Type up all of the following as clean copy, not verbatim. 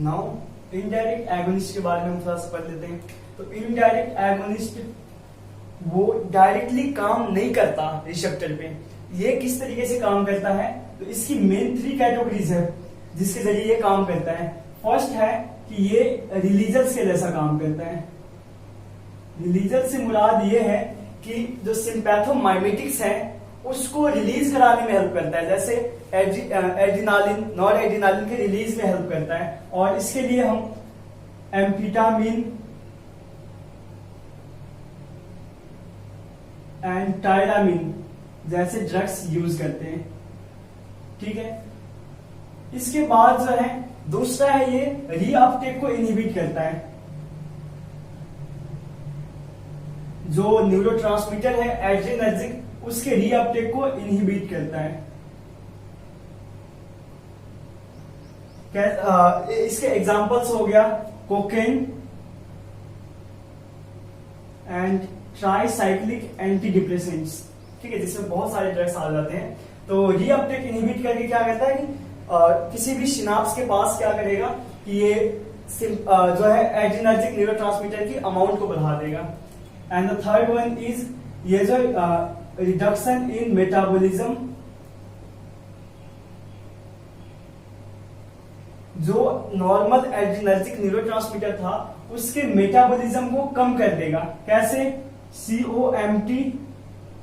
Now indirect agonist के बारे में हम थोड़ा सा पढ़ लेते हैं। तो इनडायरेक्ट एगोनिस्ट वो डायरेक्टली काम नहीं करता रिसेप्टर पे। ये किस तरीके से काम करता है, तो इसकी मेन 3 कैटेगरीज है जिसके जरिए ये काम करता है। फर्स्ट है कि ये रिलीजर्स के जैसा काम करता है। रिलीजर से मुराद ये है कि जो सिंपैथोमाइमेटिक्स है उसको रिलीज कराने में हेल्प करता है, जैसे एड्रिनालिन, नॉर एड्रिनालिन के रिलीज में हेल्प करता है। और इसके लिए हम एम्फेटामिन एंड टायरामिन जैसे ड्रग्स यूज करते हैं। ठीक है, इसके बाद जो है दूसरा है ये रीअपटेक को इनहिबिट करता है। जो न्यूरोट्रांसमीटर है एड्रेनर्जिक उसके रीअपटेक को इनहिबिट करता है। इसके एग्जांपल्स हो गया cocaine and tricyclic anti depressants. ठीक है, जिसमें बहुत सारे ड्रग्स आ जाते हैं। तो रीअपटेक इनहिबिट करके क्या करता है कि किसी भी सिनाप्स के पास क्या करेगा कि ये जो है एड्रेनर्जिक न्यूरोट्रांसमीटर की अमाउंट को बढ़ा देगा। And the third one is ये जो रिडक्शन इन मेटाबॉलिज्म, जो नॉर्मल एड्रेनर्जिक न्यूरोट्रांसमीटर था उसके मेटाबॉलिज्म को कम कर देगा। कैसे? COMT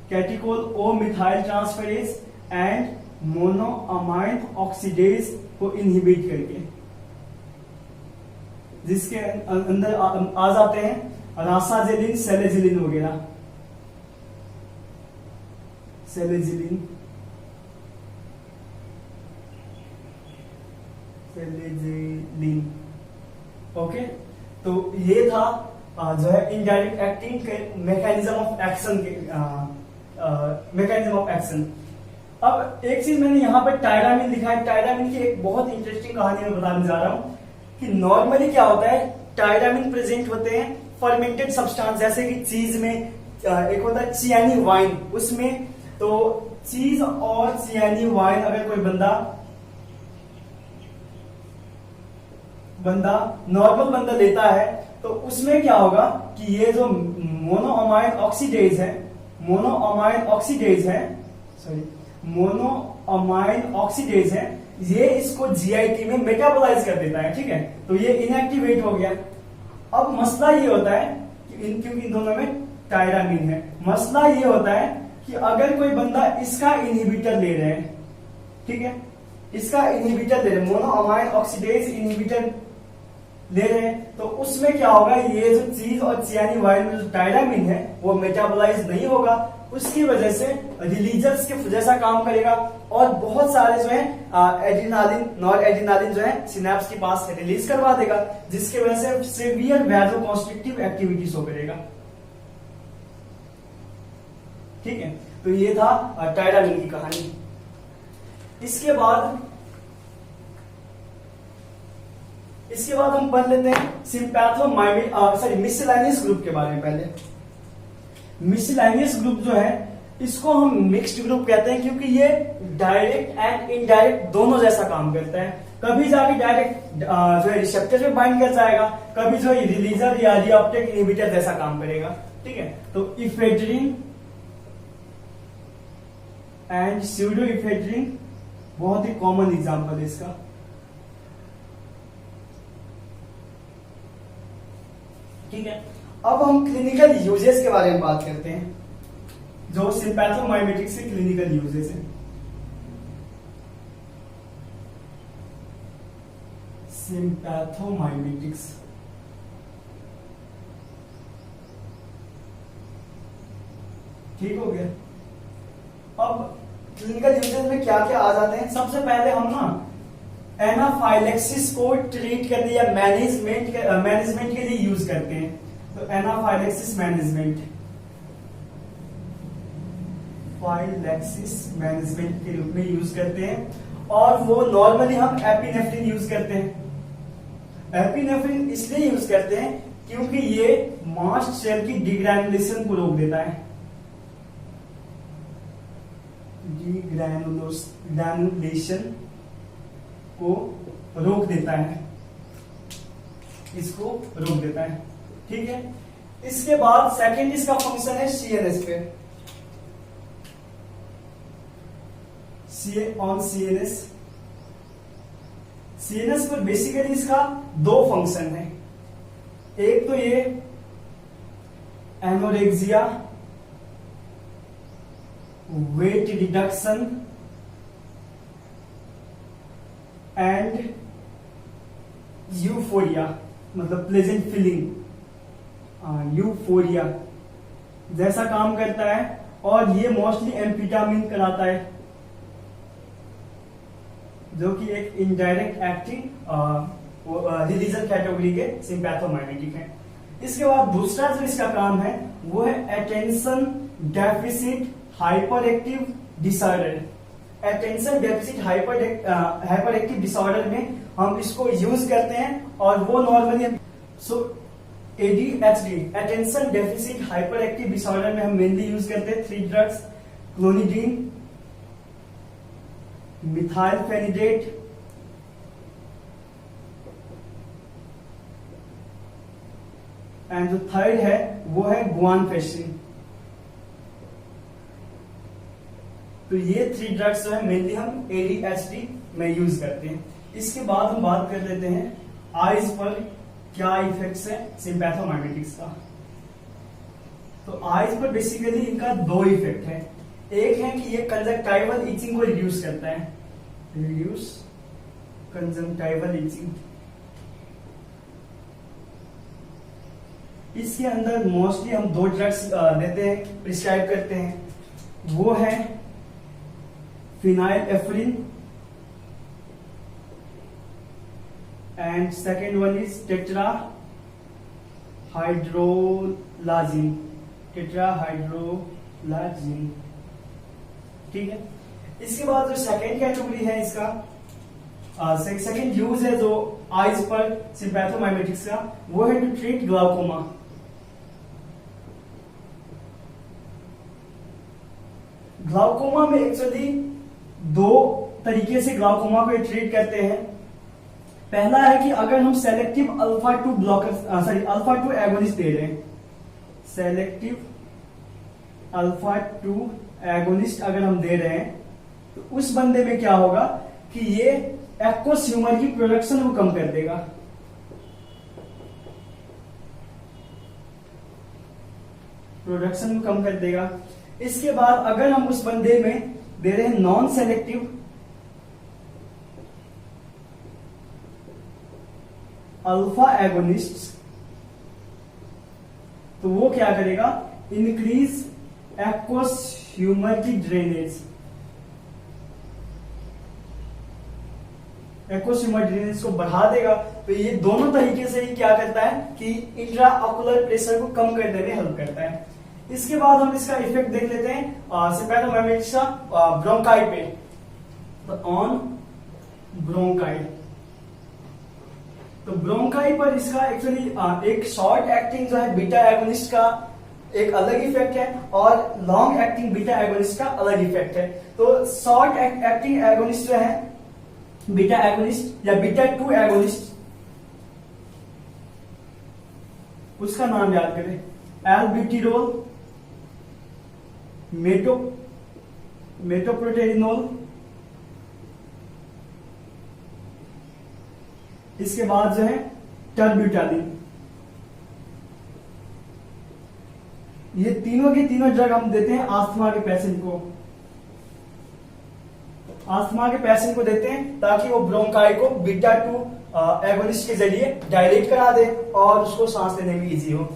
catechol O methyl transferase and monoamine oxidase को इनहिबिट करके, जिसके अंदर आ जाते हैं रासाजेलिन, सेलेजिलिन वगैरह। Selegiline, okay. तो ये था जो है इनडायरेक्ट एक्टिंग के मैकेनिज्म ऑफ एक्शन के मैकेनिज्म ऑफ एक्शन। अब एक चीज मैंने यहाँ पर टायरामिन लिखा है। टायरामिन की एक बहुत इंटरेस्टिंग कहानी मैं बताने जा रहा हूँ कि नॉर्मली क्या होता है, टायरामिन प्रेजेंट होते हैं फर्मेंटेड सब्सटेंस, जैसे कि चीज में एक होता है चियानी वाइन, उसमें तो चीज और चियानी वाइन अगर कोई बंदा नॉर्मल बंदा लेता है तो उसमें क्या होगा कि ये जो मोनोअमाइन ऑक्सीडेज है ये इसको जीआईटी में मेटाबोलाइज कर देता है। ठीक है, तो ये इनएक्टिवेट हो गया। अब मसला ये होता है कि क्योंकि इन दोनों में टायरामिन है, मसला ये होता है कि अगर कोई बंदा इसका इनहिबिटर ले रहे हैं, ठीक है, इसका इनहिबिटर ले रहे हैं, मोनोअमाइन ऑक्सीडेज इनहिबिटर ले रहे हैं, तो उसमें क्या होगा, ये जो चीज और चियानी वाइन में जो टायरामिन है वो मेटाबोलाइज नहीं होगा, उसकी वजह से रिलीजर्स के जैसा काम करेगा और बहुत सारे जो है एड्रिनालिन, नॉर एड्रिनालिन जो है सिनेप्स के पास रिलीज करवा देगा, जिसकी वजह से सीवियर वैसोकंस्ट्रिक्टिव एक्टिविटी शो करेगा। ठीक है, तो ये था टायरामिन की कहानी। इसके बाद हम पढ़ लेते हैं मिसलेनियस ग्रुप के बारे में। पहले मिसलेनियस ग्रुप जो है इसको हम मिक्स्ड ग्रुप कहते हैं, क्योंकि ये डायरेक्ट एंड इनडायरेक्ट दोनों जैसा काम करता है। कभी जाके डायरेक्ट जो है रिसेप्टर पे बाइंड कर जाएगा, कभी जो है रिलीजर या रीअपटेक इनहिबिटर जैसा काम करेगा। ठीक है, तो इफेड्रिन एंड स्यूडो इफेड्रिन बहुत ही कॉमन एग्जांपल है इसका। ठीक है, अब हम क्लिनिकल यूजेस के बारे में बात करते हैं, जो सिंपैथोमाइमेटिक्स के क्लिनिकल यूजेस है। सिंपैथोमाइमेटिक्स, ठीक हो गया। अब क्लिनिकल यूजेस में क्या क्या आ जाते हैं, सबसे पहले हम ना एनाफाइलेक्सिस को ट्रीट करने या मैनेजमेंट के लिए यूज करते हैं। तो एनाफाइलेक्सिस मैनेजमेंट के रूप में यूज करते हैं, और वो नॉर्मली हम एपिनेफ्रिन यूज करते हैं। एपिनेफ्रिन इसलिए यूज करते हैं क्योंकि ये मास्ट सेल की डिग्रैनुलेशन को रोक देता है, डिग्रैनुलेशन को रोक देता है। इसको रोक देता है। ठीक है, इसके बाद सेकेंड इसका फंक्शन है CNS पे। CNS पर बेसिकली इसका दो फंक्शन है। एक तो ये anorexia, weight reduction and euphoria, मतलब प्लेजेंट फीलिंग, यूफोरिया जैसा काम करता है। और ये मोस्टली एम्फेटामिन कराता है, जो कि एक इनडायरेक्ट एक्टिंग रिलीजन कैटेगरी के सिंपैथोमाइमेटिक है। इसके बाद दूसरा जो इसका काम है वो है attention deficit hyper active disorder. Attention deficit hyper active disorder में हम इसको यूज करते हैं, और वो normally ADHD attention deficit hyper active disorder में हम मेनली यूज करते हैं 3 ड्रग्स, क्लोनिडीन, मिथाइलफेनिडेट एंड जो थर्ड है वो है गुआनफेसिन। तो ये 3 ड्रग्स जो है मेनली हम ADHD में यूज करते हैं। इसके बाद हम बात कर लेते हैं आईज पर क्या इफेक्ट्स है सिंपैथोमाइमेटिक्स का। तो आईज पर बेसिकली इनका 2 इफेक्ट है। एक है कि ये कंजक्टाइवल इचिंग को रिड्यूस करता है, रिड्यूस कंजक्टाइवल इचिंग। इसके अंदर मोस्टली हम 2 ड्रग्स देते हैं, प्रिस्क्राइब करते हैं, वो है phenylephrine and second one is tetrahydrozoline. ठीक है, इसके बाद जो सेकेंड कैटेगरी है इसका, सेकेंड यूज है जो आईज पर सिंपैथोमाइमेटिक्स का, वो है टू ट्रीट ग्लाउकोमा। ग्लाउकोमा में एक्चुअली 2 तरीके से ग्लाउकोमा को ट्रीट करते हैं। पहला है कि अगर हम सेलेक्टिव अल्फा-2 ब्लॉकर अल्फा-2 एगोनिस्ट दे रहे हैं, सेलेक्टिव अल्फा-2 एगोनिस्ट अगर हम दे रहे हैं, तो उस बंदे में क्या होगा कि ये एक्वस ह्यूमर की प्रोडक्शन को कम कर देगा। इसके बाद अगर हम उस बंदे में दे रहे हैं नॉन सेलेक्टिव अल्फा एगोनिस्ट, तो वो क्या करेगा, इंक्रीज एक्वस ह्यूमर की ड्रेनेज, एक्वस ह्यूमर ड्रेनेज को बढ़ा देगा। तो ये दोनों तरीके से ही क्या करता है कि इंट्राऑक्यूलर प्रेशर को कम करने में हेल्प करता है। इसके बाद हम इसका इफेक्ट देख लेते हैं सिंपैथोमाइमेटिक्स का ब्रोंकाई पे। तो ऑन ब्रोंकाई, तो ब्रोंकाई पर इसका एक्चुअली एक शॉर्ट एक्टिंग जो है बीटा एगोनिस्ट का एक अलग इफेक्ट है, और लॉन्ग एक्टिंग बीटा एगोनिस्ट का अलग इफेक्ट है। तो शॉर्ट एक्टिंग एगोनिस्ट जो है बीटा एगोनिस्ट या बीटा-2 एगोनिस्ट, उसका नाम याद करें, एल्ब्यूटिरोल, मेटोप्रोटेरिनोल, इसके बाद जो है टर्ब्यूटालिन। ये तीनों के तीनों ड्रग हम देते हैं आस्थमा के पेशेंट को। आस्थमा के पेशेंट को देते हैं ताकि वो ब्रोंकाई को बीटा-2 एगोनिस्ट के जरिए डायलेट करा दे और उसको सांस लेने में इजी हो।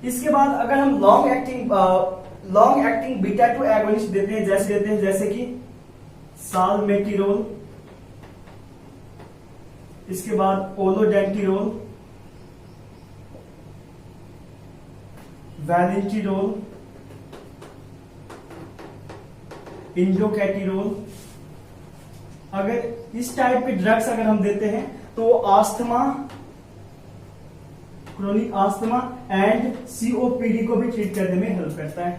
इसके बाद अगर हम लॉन्ग एक्टिंग बीटा-2 एगोनिस्ट देते हैं जैसे कि सालमेटिरोल, इसके बाद ओलोडेंटिरोल, वैलेंटिरोल, इंडोकैटिरोल। अगर इस टाइप के ड्रग्स अगर हम देते हैं तो asthma, chronic asthma and COPD को भी ट्रीट करने में हेल्प करता है।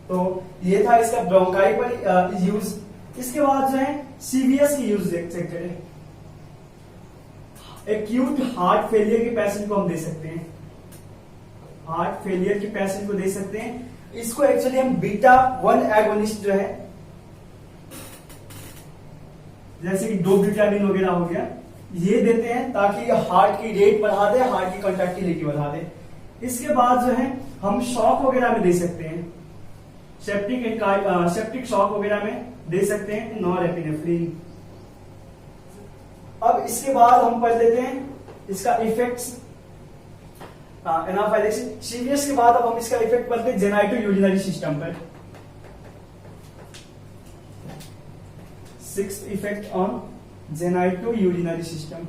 तो ये था इसका ब्रोंकाई पर यूज। इसके बाद जो है CVS की यूज चेक करें। एक्यूट हार्ट फेलियर के पेशेंट को हम दे सकते हैं, हार्ट फेलियर के पेशेंट को दे सकते हैं। इसको एक्चुअली हम बीटा 1 एगोनिस्ट जो है, जैसे कि डोब्यूटामिन वगैरह हो गया, ये देते हैं ताकि हार्ट की रेट बढ़ा दे, हार्ट की कंट्रैक्टिलिटी बढ़ा दे। इसके बाद जो है हम शॉक वगैरह में दे सकते हैं, सेप्टिक शॉक वगैरह में दे सकते हैं नॉरएपिनेफ्रिन। अब इसके बाद हम पढ़ लेते हैं इसका इफेक्ट्स एनाफाइलेक्सिस। सीवियस के बाद अब हम इसका इफेक्ट पढ़ते हैं जेनाइटो यूरिनरी सिस्टम पर। 6th effect on genito urinary system.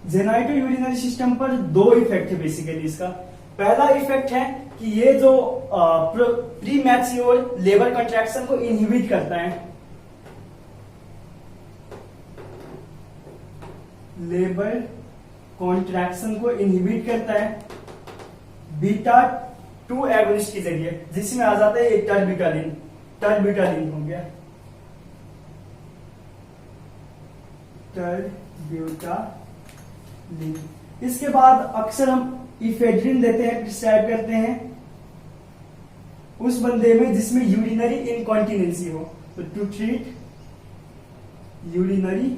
Genito urinary system पर 2 इफेक्ट है बेसिकली इसका। पहला इफेक्ट है कि ये जो प्री मैच्योर लेबर कंट्रैक्शन को इनहिबिट करता है, लेबर कॉन्ट्रैक्शन को इनहिबिट करता है बीटा 2 एगोनिस्ट के जरिए, जिसमें आ जाता है एक टर्बिटालिन हो गया, टर्ब्यूटालिन। इसके बाद अक्सर हम इफेड्रिन देते हैं, प्रिस्क्राइब करते हैं उस बंदे में जिसमें यूरिनरी इनकॉन्टिनेंसी हो, तो टू ट्रीट यूरिनरी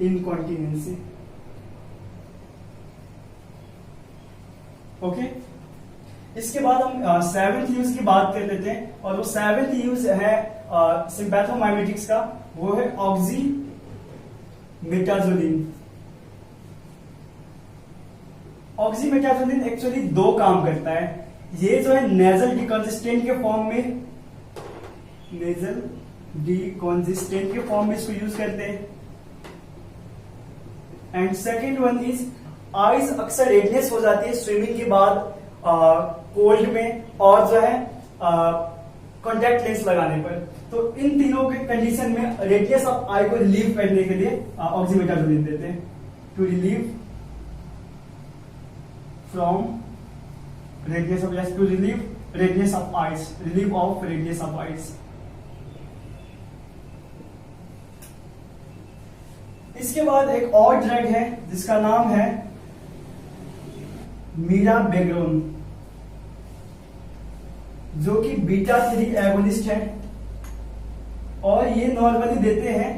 इनकॉन्टिनेंसी। ओके, इसके बाद हम 7th यूज की बात कर लेते हैं, और वो 7th यूज है सिम्पैथोमाइमेटिक्स का, वो है ऑक्सीमेटाजोलिन। ऑक्सीमेटाजोलिन एक्चुअली 2 काम करता है। ये जो है नेजल डिकॉन्जिस्टेंट के फॉर्म में, नेजल डिकॉन्जिस्टेंट के फॉर्म में इसको यूज करते हैं। And second one is eyes अक्सर रेडनेस हो जाती है स्विमिंग के बाद कोल्ड में, और जो है कॉन्टैक्ट लेंस लगाने पर। तो इन तीनों के कंडीशन में रेडनेस ऑफ आई को रिलीव करने के लिए ऑक्सीमेटाजोलिन देते हैं, to relieve from redness of eyes, to relieve redness of eyes, relieve of redness of eyes. इसके बाद एक और ड्रग है जिसका नाम है मीराबेग्रोन, जो कि बीटा 3 एगोनिस्ट है, और ये नॉर्मली देते हैं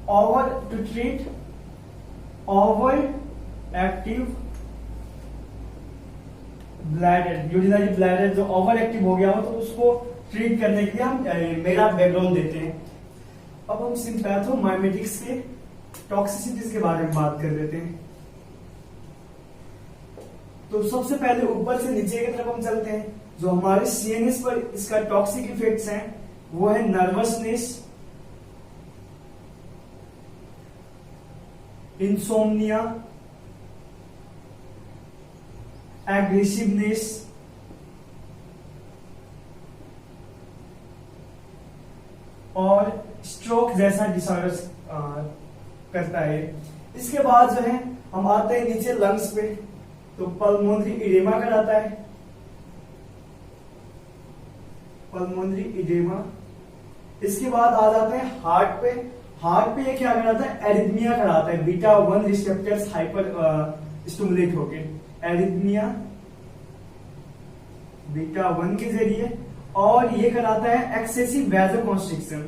over to treat over active bladder, urinary bladder जो ओवर एक्टिव हो गया हो, तो उसको ट्रीट करने के लिए हम मीराबेग्रोन देते हैं। अब हम सिम्पैथोमाइमेटिक्स के टॉक्सिसिटीज के बारे में बात कर लेते हैं। तो सबसे पहले ऊपर से नीचे की तरफ हम चलते हैं। जो हमारे सीएनएस पर इसका टॉक्सिक इफेक्ट्स हैं वो है नर्वसनेस, इंसोम्निया, एग्रेसिवनेस, और स्ट्रोक जैसा डिसऑर्डर्स करता है। इसके बाद जो है हम आते हैं नीचे लंग्स पे, तो पल्मोनरी इडेमा कराता है, पल्मोनरी इडेमा। इसके बाद आ जाते हैं हार्ट पे। हार्ट पे ये क्या कराता है, एरिथमिया कराता है, बीटा 1 रिसेप्टर्स हाइपर स्टिमुलेट होके, एरिथमिया बीटा 1 के जरिए। और ये कराता है एक्सेसिव वैसोकंस्ट्रिक्शन,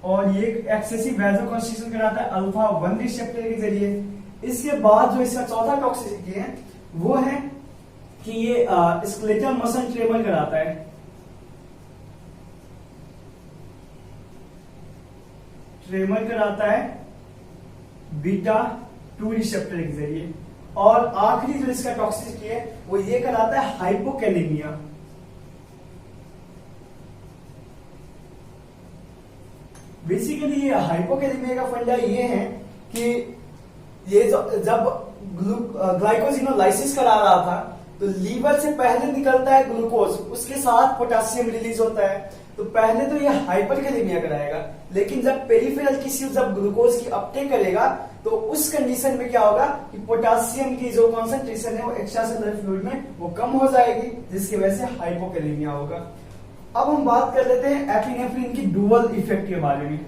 और ये एक्सेसिव वैसोकंस्ट्रिक्शन कराता है अल्फा 1 रिसेप्टर के जरिए। इसके बाद जो इसका चौथा टॉक्सिसिटी है वो है कि ये स्केलेटल मसल ट्रेमर कराता है, ट्रेमर कराता है बीटा 2 रिसेप्टर के जरिए। और आखिरी जो इसका टॉक्सिसिटी है वो ये कराता है हाइपोकैलेमिया। बेसिकली ये हाइपोकैलेमिया का फंडा ये है कि ये जब ग्लाइकोजिनोलाइसिस करा रहा था तो लीवर से पहले निकलता है ग्लूकोज, उसके साथ पोटेशियम रिलीज होता है। तो पहले तो ये हाइपरकैलेमिया कराएगा, लेकिन जब पेरिफेरल टिश्यू जब ग्लूकोज की अपटेक करेगा तो उस कंडीशन में क्या होगा कि पोटेशियम की जो कॉन्सेंट्रेशन है वो एक्स्ट्रा सेलुलर फ्लूइड में वो कम हो जाएगी, जिसकी वजह से हाइपोकैलेमिया होगा। अब हम बात कर लेते हैं एपिनेफ्रिन की डुअल इफेक्ट के बारे में।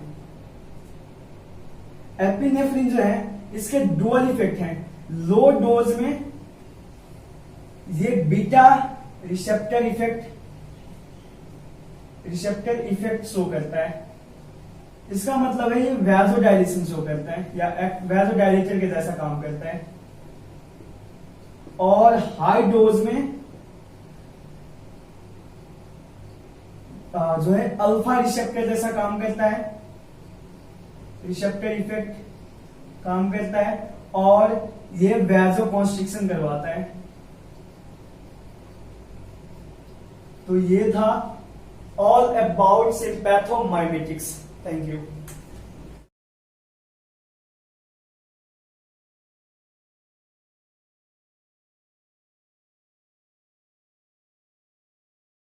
एपिनेफ्रिन जो है इसके डुअल इफेक्ट हैं। लो डोज में ये बीटा रिसेप्टर इफेक्ट शो करता है। इसका मतलब है ये वैसोडाइलेशन शो करता है या वैसोडाइलेटर के जैसा काम करता है। और हाई डोज में जो है अल्फा रिसेप्टर जैसा काम करता है, रिसेप्टर इफेक्ट काम करता है और ये वैसोकॉन्स्ट्रिक्शन करवाता है। तो ये था all about sympathomimetics. Thank you.